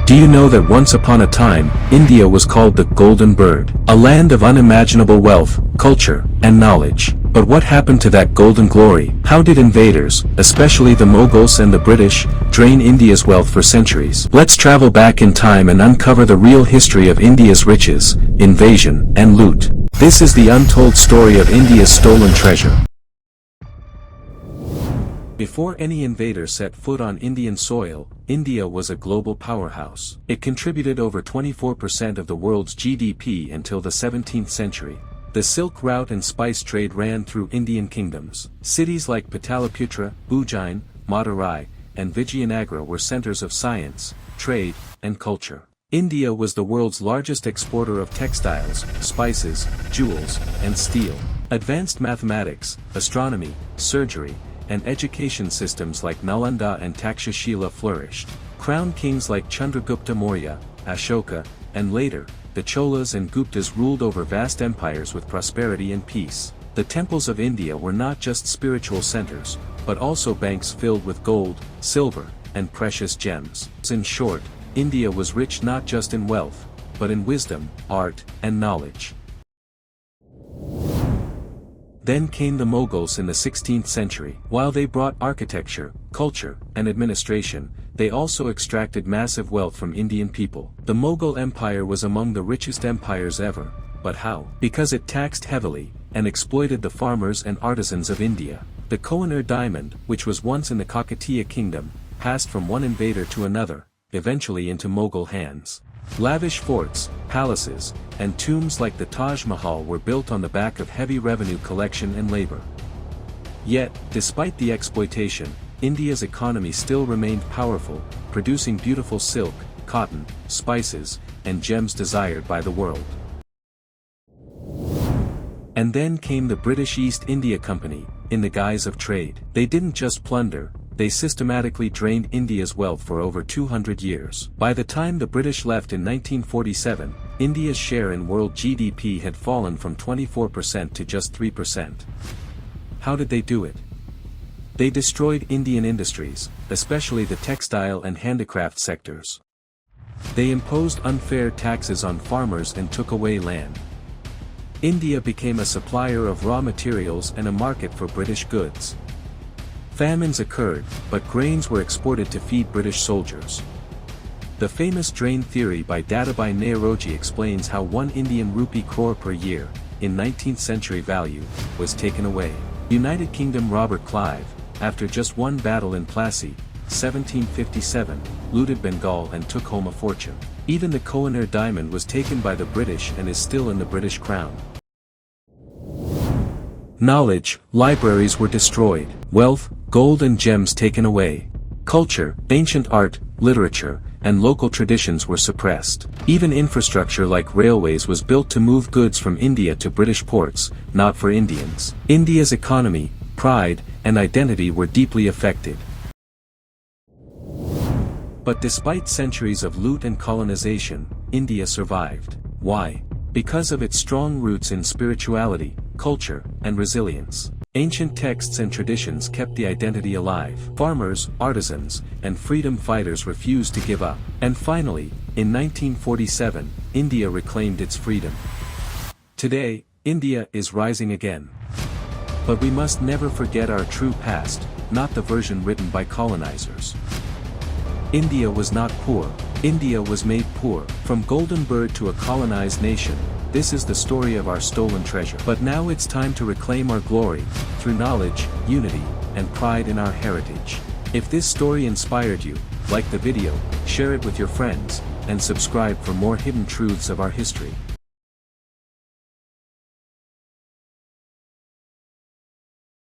Do you know that once upon a time, India was called the Golden Bird, a land of unimaginable wealth, culture, and knowledge? But what happened to that golden glory? How did invaders, especially the Mughals and the British, drain India's wealth for centuries? Let's travel back in time and uncover the real history of India's riches, invasion, and loot. This is the untold story of India's stolen treasure. Before any invader set foot on Indian soil, India was a global powerhouse. It contributed over 24% of the world's GDP until the 17th century. The Silk Route and spice trade ran through Indian kingdoms. Cities like Pataliputra, Ujjain, Madurai, and Vijayanagara were centers of science, trade, and culture. India was the world's largest exporter of textiles, spices, jewels, and steel. Advanced mathematics, astronomy, surgery, and education systems like Nalanda and Takshashila flourished. Crowned kings like Chandragupta Maurya, Ashoka, and later, the Cholas and Guptas ruled over vast empires with prosperity and peace. The temples of India were not just spiritual centers, but also banks filled with gold, silver, and precious gems. In short, India was rich not just in wealth, but in wisdom, art, and knowledge. Then came the Mughals in the 16th century. While they brought architecture, culture, and administration, they also extracted massive wealth from Indian people. The Mughal Empire was among the richest empires ever. But how? Because it taxed heavily, and exploited the farmers and artisans of India. The Kohinoor diamond, which was once in the Kakatiya kingdom, passed from one invader to another, eventually into Mughal hands. Lavish forts, palaces, and tombs like the Taj Mahal were built on the back of heavy revenue collection and labor. Yet, despite the exploitation, India's economy still remained powerful, producing beautiful silk, cotton, spices, and gems desired by the world. And then came the British East India Company, in the guise of trade. They didn't just plunder, they systematically drained India's wealth for over 200 years. By the time the British left in 1947, India's share in world GDP had fallen from 24% to just 3%. How did they do it? They destroyed Indian industries, especially the textile and handicraft sectors. They imposed unfair taxes on farmers and took away land. India became a supplier of raw materials and a market for British goods. Famines occurred, but grains were exported to feed British soldiers. The famous drain theory by Dadabhai Naoroji explains how 1 Indian rupee crore per year, in 19th century value, was taken away. United Kingdom Robert Clive, after just one battle in Plassey, 1757, looted Bengal and took home a fortune. Even the Kohinoor diamond was taken by the British and is still in the British Crown. Knowledge, libraries were destroyed. Wealth, gold and gems taken away. Culture, ancient art, literature, and local traditions were suppressed. Even infrastructure like railways was built to move goods from India to British ports, not for Indians. India's economy, pride, and identity were deeply affected. But despite centuries of loot and colonization, India survived. Why? Because of its strong roots in spirituality, culture, and resilience. Ancient texts and traditions kept the identity alive. Farmers, artisans, and freedom fighters refused to give up. And finally, in 1947, India reclaimed its freedom. Today, India is rising again. But we must never forget our true past, not the version written by colonizers. India was not poor, India was made poor. From Golden Bird to a colonized nation, this is the story of our stolen treasure. But now it's time to reclaim our glory, through knowledge, unity, and pride in our heritage. If this story inspired you, like the video, share it with your friends, and subscribe for more hidden truths of our history.